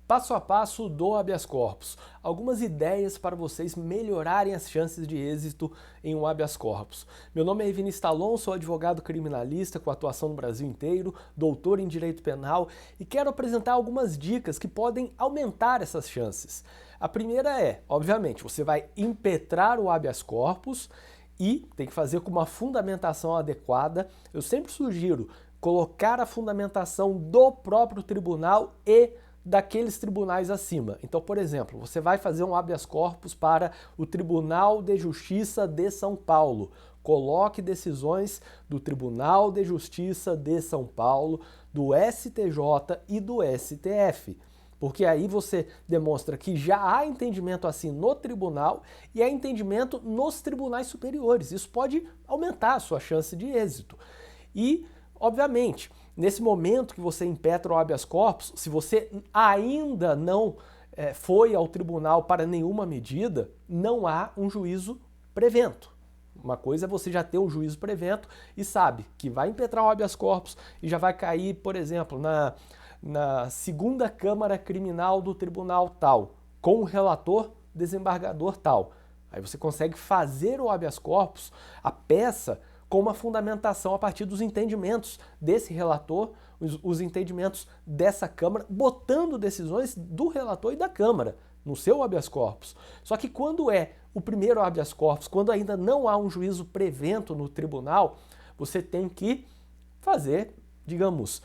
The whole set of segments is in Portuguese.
Passo a passo do habeas corpus. Algumas ideias para vocês melhorarem as chances de êxito em um habeas corpus. Meu nome é Evinista Talon, sou advogado criminalista com atuação no Brasil inteiro, doutor em direito penal e quero apresentar algumas dicas que podem aumentar essas chances. A primeira é, obviamente, você vai impetrar o habeas corpus e tem que fazer com uma fundamentação adequada. Eu sempre sugiro colocar a fundamentação do próprio tribunal e daqueles tribunais acima. Então, por exemplo, você vai fazer um habeas corpus para o Tribunal de Justiça de São Paulo. Coloque decisões do Tribunal de Justiça de São Paulo, do STJ e do STF. Porque aí você demonstra que já há entendimento assim no tribunal e há entendimento nos tribunais superiores. Isso pode aumentar a sua chance de êxito. E, obviamente, nesse momento que você impetra o habeas corpus, se você ainda não foi ao tribunal para nenhuma medida, não há um juízo prevento. Uma coisa é você já ter um juízo prevento e sabe que vai impetrar o habeas corpus e já vai cair, por exemplo, na segunda Câmara Criminal do Tribunal tal, com o relator desembargador tal. Aí você consegue fazer o habeas corpus, a peça, com uma fundamentação a partir dos entendimentos desse relator, os entendimentos dessa Câmara, botando decisões do relator e da Câmara no seu habeas corpus. Só que quando é o primeiro habeas corpus, quando ainda não há um juízo prevento no tribunal, você tem que fazer, digamos,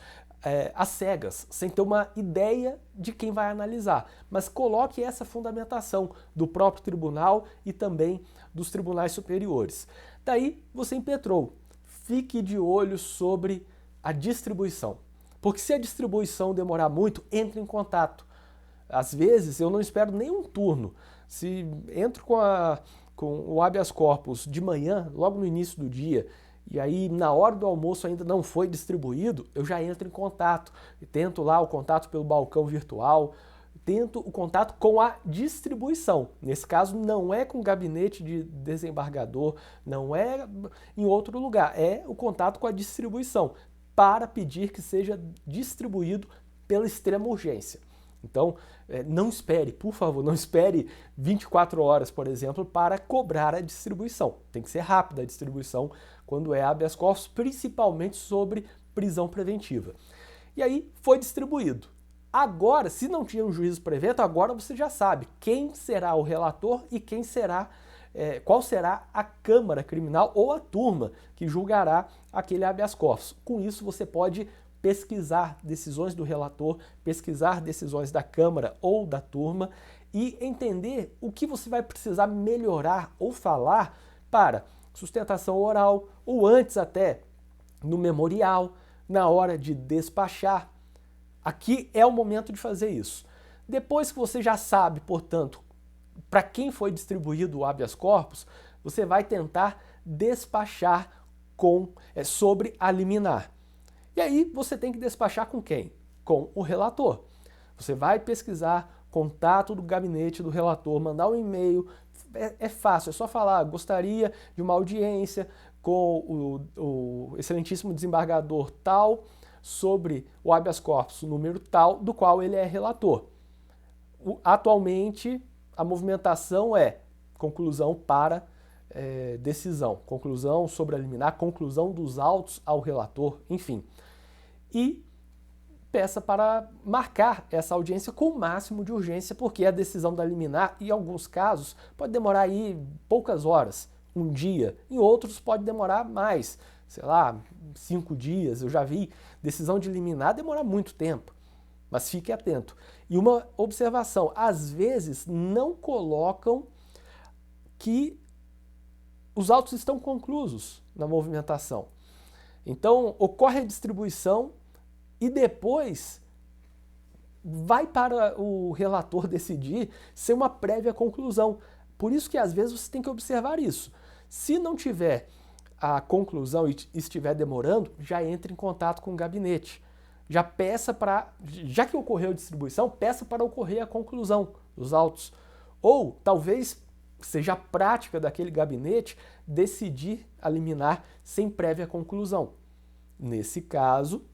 às cegas, sem ter uma ideia de quem vai analisar. Mas coloque essa fundamentação do próprio tribunal e também dos tribunais superiores. Daí você impetrou. Fique de olho sobre a distribuição. Porque se a distribuição demorar muito, entre em contato. Às vezes eu não espero nem um turno. Se entro com o habeas corpus de manhã, logo no início do dia, e aí na hora do almoço ainda não foi distribuído, eu já entro em contato. Tento lá o contato pelo balcão virtual, tento o contato com a distribuição. Nesse caso, não é com o gabinete de desembargador, não é em outro lugar, é o contato com a distribuição, para pedir que seja distribuído pela extrema urgência. Então, não espere, por favor, não espere 24 horas, por exemplo, para cobrar a distribuição. Tem que ser rápida a distribuição quando é habeas corpus, principalmente sobre prisão preventiva. E aí, foi distribuído. Agora, se não tinha um juízo prevento, agora você já sabe quem será o relator e qual será a Câmara Criminal ou a turma que julgará aquele habeas corpus. Com isso, você pode pesquisar decisões do relator, pesquisar decisões da Câmara ou da turma e entender o que você vai precisar melhorar ou falar para sustentação oral ou antes até no memorial, na hora de despachar. Aqui é o momento de fazer isso. Depois que você já sabe, portanto, para quem foi distribuído o habeas corpus, você vai tentar despachar sobre a liminar. E aí você tem que despachar com quem? Com o relator. Você vai pesquisar contato do gabinete do relator, mandar um e-mail. É fácil, é só falar, gostaria de uma audiência com o excelentíssimo desembargador tal, sobre o habeas corpus número tal, do qual ele é relator. Atualmente, a movimentação é conclusão para decisão, conclusão sobre a liminar, conclusão dos autos ao relator, enfim. E peça para marcar essa audiência com o máximo de urgência, porque a decisão da liminar, em alguns casos, pode demorar aí poucas horas, um dia, em outros pode demorar mais, sei lá, 5 dias. Eu já vi decisão de liminar demorar muito tempo, mas fique atento. E uma observação, às vezes não colocam que os autos estão conclusos na movimentação. Então, ocorre a distribuição e depois vai para o relator decidir ser uma prévia conclusão. Por isso que às vezes você tem que observar isso. Se não tiver a conclusão e estiver demorando, já entre em contato com o gabinete. Já que ocorreu a distribuição, peça para ocorrer a conclusão dos autos. Ou talvez seja a prática daquele gabinete decidir a liminar sem prévia conclusão. Nesse caso,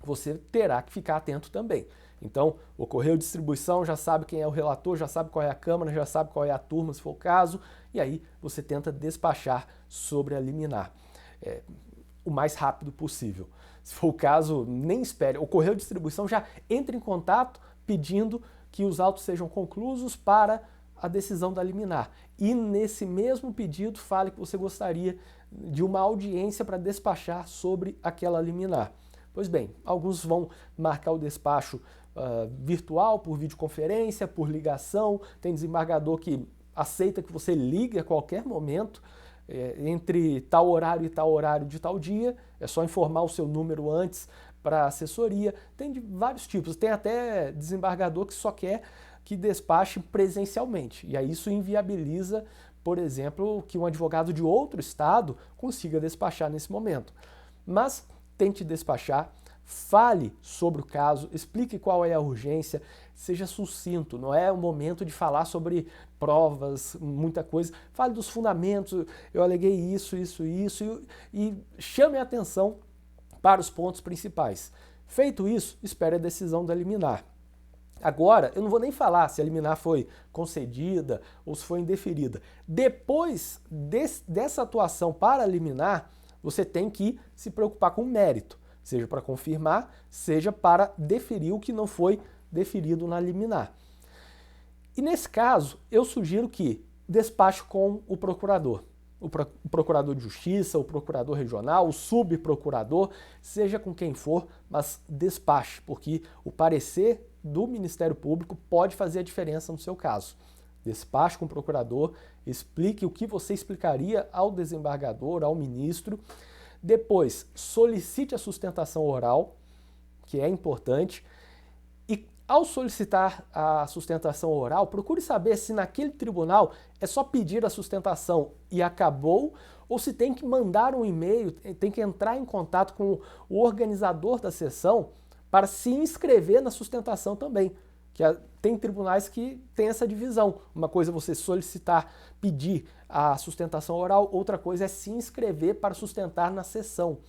você terá que ficar atento também. Então, ocorreu distribuição, já sabe quem é o relator, já sabe qual é a Câmara, já sabe qual é a turma, se for o caso, e aí você tenta despachar sobre a liminar o mais rápido possível. Se for o caso, nem espere. Ocorreu distribuição, já entre em contato pedindo que os autos sejam conclusos para a decisão da liminar. E nesse mesmo pedido, fale que você gostaria de uma audiência para despachar sobre aquela liminar. Pois bem, alguns vão marcar o despacho virtual, por videoconferência, por ligação. Tem desembargador que aceita que você ligue a qualquer momento, entre tal horário e tal horário de tal dia. É só informar o seu número antes para a assessoria. Tem de vários tipos. Tem até desembargador que só quer que despache presencialmente. E aí isso inviabiliza, por exemplo, que um advogado de outro estado consiga despachar nesse momento. Mas tente despachar, fale sobre o caso, explique qual é a urgência, seja sucinto, não é o momento de falar sobre provas, muita coisa. Fale dos fundamentos, eu aleguei isso e chame a atenção para os pontos principais. Feito isso, espere a decisão da liminar. Agora, eu não vou nem falar se a liminar foi concedida ou se foi indeferida. Depois dessa atuação para a liminar, você tem que se preocupar com o mérito, seja para confirmar, seja para deferir o que não foi deferido na liminar. E nesse caso, eu sugiro que despache com o procurador. O procurador de justiça, o procurador regional, o subprocurador, seja com quem for, mas despache, porque o parecer do Ministério Público pode fazer a diferença no seu caso. Despache com o procurador, explique o que você explicaria ao desembargador, ao ministro. Depois, solicite a sustentação oral, que é importante. E ao solicitar a sustentação oral, procure saber se naquele tribunal é só pedir a sustentação e acabou, ou se tem que mandar um e-mail, tem que entrar em contato com o organizador da sessão para se inscrever na sustentação também. Tem tribunais que têm essa divisão. Uma coisa é você solicitar, pedir a sustentação oral, outra coisa é se inscrever para sustentar na sessão.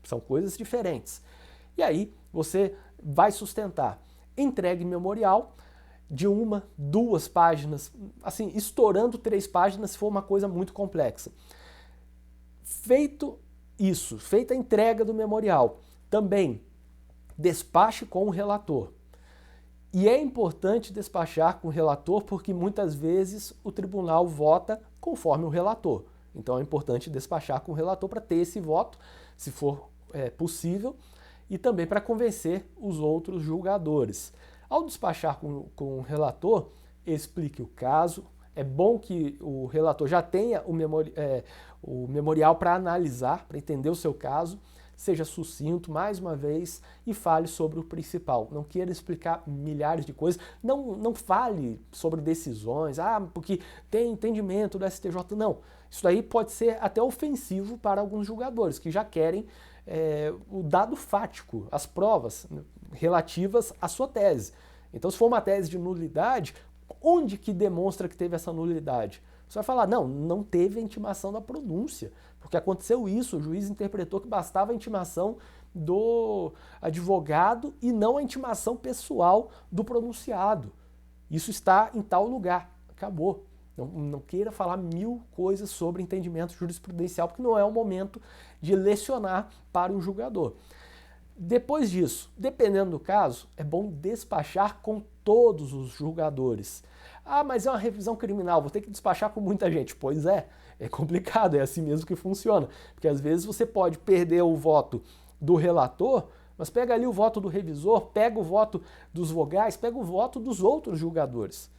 São coisas diferentes. E aí você vai sustentar. Entregue memorial de 1, 2 páginas, assim, estourando 3 páginas se for uma coisa muito complexa. Feito isso, feita a entrega do memorial, também despache com o relator. E é importante despachar com o relator porque muitas vezes o tribunal vota conforme o relator. Então é importante despachar com o relator para ter esse voto, se for possível, e também para convencer os outros julgadores. Ao despachar com o relator, explique o caso. É bom que o relator já tenha o memorial para analisar, para entender o seu caso. Seja sucinto, mais uma vez, e fale sobre o principal. Não queira explicar milhares de coisas. Não fale sobre decisões, porque tem entendimento do STJ. Não. Isso daí pode ser até ofensivo para alguns julgadores, que já querem o dado fático, as provas relativas à sua tese. Então, se for uma tese de nulidade, onde que demonstra que teve essa nulidade? Você vai falar, não teve a intimação da pronúncia, porque aconteceu isso, o juiz interpretou que bastava a intimação do advogado e não a intimação pessoal do pronunciado. Isso está em tal lugar, acabou. Não queira falar 1000 coisas sobre entendimento jurisprudencial, porque não é o momento de lecionar para o julgador. Depois disso, dependendo do caso, é bom despachar com todos os julgadores. Mas é uma revisão criminal, vou ter que despachar com muita gente. Pois é complicado, é assim mesmo que funciona. Porque às vezes você pode perder o voto do relator, mas pega ali o voto do revisor, pega o voto dos vogais, pega o voto dos outros julgadores.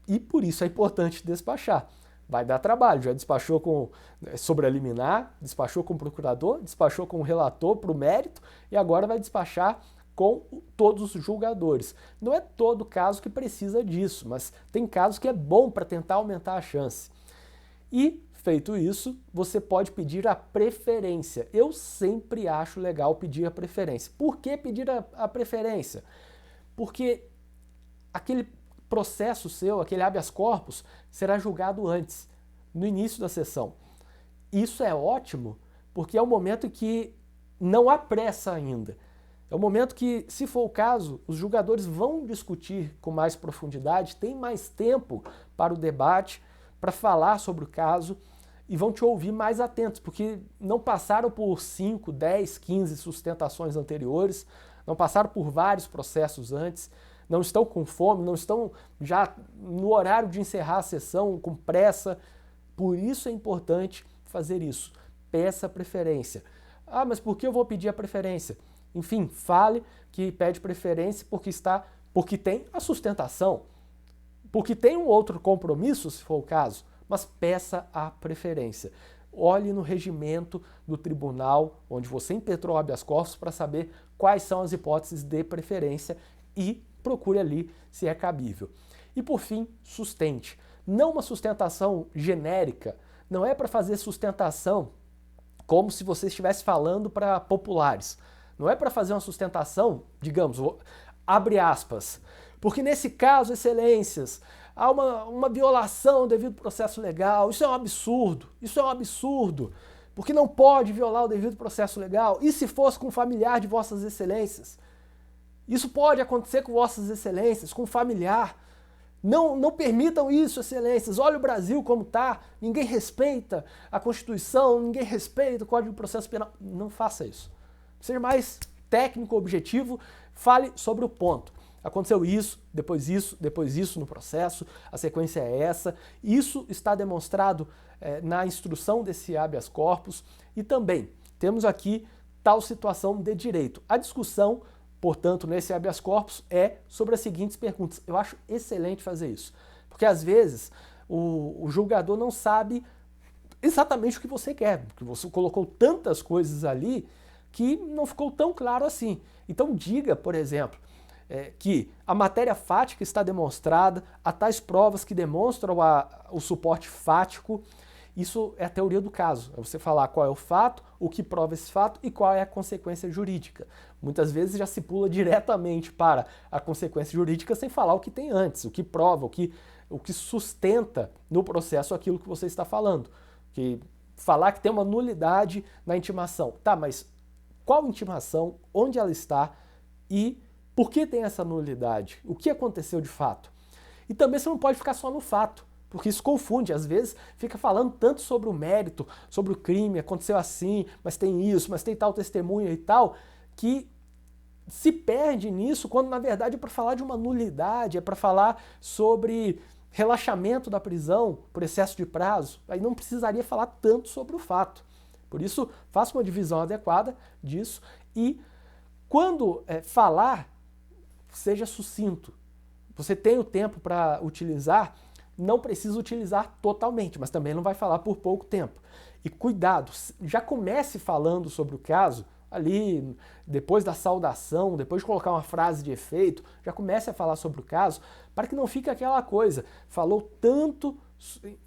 E por isso é importante despachar. Vai dar trabalho, já despachou sobre a liminar, despachou com o procurador, despachou com o relator para o mérito e agora vai despachar com todos os julgadores. Não é todo caso que precisa disso, mas tem casos que é bom para tentar aumentar a chance. E, feito isso, você pode pedir a preferência. Eu sempre acho legal pedir a preferência. Por que pedir a preferência? Porque aquele processo seu, aquele habeas corpus, será julgado antes, no início da sessão. Isso é ótimo porque é o momento em que não há pressa ainda. É o momento que, se for o caso, os julgadores vão discutir com mais profundidade, tem mais tempo para o debate, para falar sobre o caso e vão te ouvir mais atentos, porque não passaram por 5, 10, 15 sustentações anteriores, não passaram por vários processos antes, não estão com fome, não estão já no horário de encerrar a sessão com pressa. Por isso é importante fazer isso. Peça preferência. Ah, mas por que eu vou pedir a preferência? Enfim, fale que pede preferência porque tem a sustentação, porque tem um outro compromisso, se for o caso, mas peça a preferência. Olhe no regimento do tribunal onde você impetrou o habeas corpus para saber quais são as hipóteses de preferência e procure ali se é cabível. E por fim, sustente. Não uma sustentação genérica, não é para fazer sustentação como se você estivesse falando para populares. Não é para fazer uma sustentação, digamos, abre aspas, porque nesse caso, excelências, há uma violação do devido processo legal, isso é um absurdo, porque não pode violar o devido processo legal, e se fosse com um familiar de vossas excelências? Isso pode acontecer com vossas excelências, com um familiar. Não permitam isso, excelências. Olha o Brasil como está, ninguém respeita a Constituição, ninguém respeita o Código de Processo Penal. Não faça isso. Seja mais técnico, objetivo, fale sobre o ponto. Aconteceu isso, depois isso no processo, a sequência é essa. Isso está demonstrado na instrução desse habeas corpus e também temos aqui tal situação de direito. A discussão, portanto, nesse habeas corpus é sobre as seguintes perguntas. Eu acho excelente fazer isso, porque às vezes o julgador não sabe exatamente o que você quer, porque você colocou tantas coisas ali que não ficou tão claro assim. Então diga, por exemplo, que a matéria fática está demonstrada, há tais provas que demonstram o suporte fático. Isso é a teoria do caso, é você falar qual é o fato, o que prova esse fato e qual é a consequência jurídica. Muitas vezes já se pula diretamente para a consequência jurídica sem falar o que tem antes, o que prova, o que sustenta no processo aquilo que você está falando. Que falar que tem uma nulidade na intimação. Tá, mas qual intimação, onde ela está e por que tem essa nulidade? O que aconteceu de fato? E também você não pode ficar só no fato, porque isso confunde. Às vezes fica falando tanto sobre o mérito, sobre o crime, aconteceu assim, mas tem isso, mas tem tal testemunha e tal, que se perde nisso quando na verdade é para falar de uma nulidade, é para falar sobre relaxamento da prisão por excesso de prazo. Aí não precisaria falar tanto sobre o fato. Por isso, faça uma divisão adequada disso e quando falar, seja sucinto. Você tem o tempo para utilizar, não precisa utilizar totalmente, mas também não vai falar por pouco tempo. E cuidado, já comece falando sobre o caso, ali, depois da saudação, depois de colocar uma frase de efeito, já comece a falar sobre o caso, para que não fique aquela coisa, falou tanto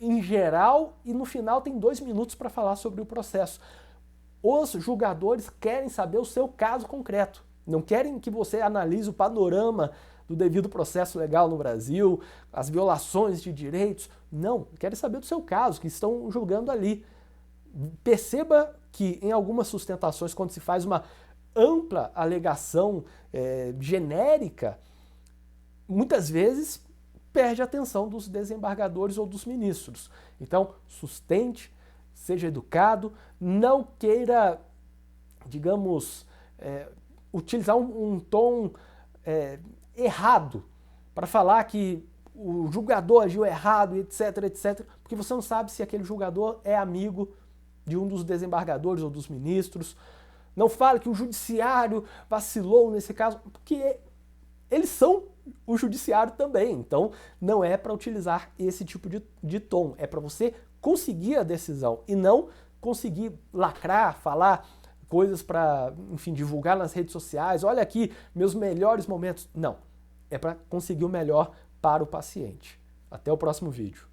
em geral e no final tem 2 minutos para falar sobre o processo. Os julgadores querem saber o seu caso concreto, não querem que você analise o panorama do devido processo legal no Brasil, as violações de direitos, não, querem saber do seu caso, que estão julgando ali. Perceba que em algumas sustentações, quando se faz uma ampla alegação genérica, muitas vezes perde a atenção dos desembargadores ou dos ministros. Então, sustente, seja educado, não queira, digamos, utilizar um tom errado para falar que o julgador agiu errado, etc, etc, porque você não sabe se aquele julgador é amigo de um dos desembargadores ou dos ministros. Não fale que o judiciário vacilou nesse caso, porque eles são o judiciário também. Então, não é para utilizar esse tipo de tom. É para você conseguir a decisão e não conseguir lacrar, falar coisas para, enfim, divulgar nas redes sociais. Olha aqui, meus melhores momentos. Não. É para conseguir o melhor para o paciente. Até o próximo vídeo.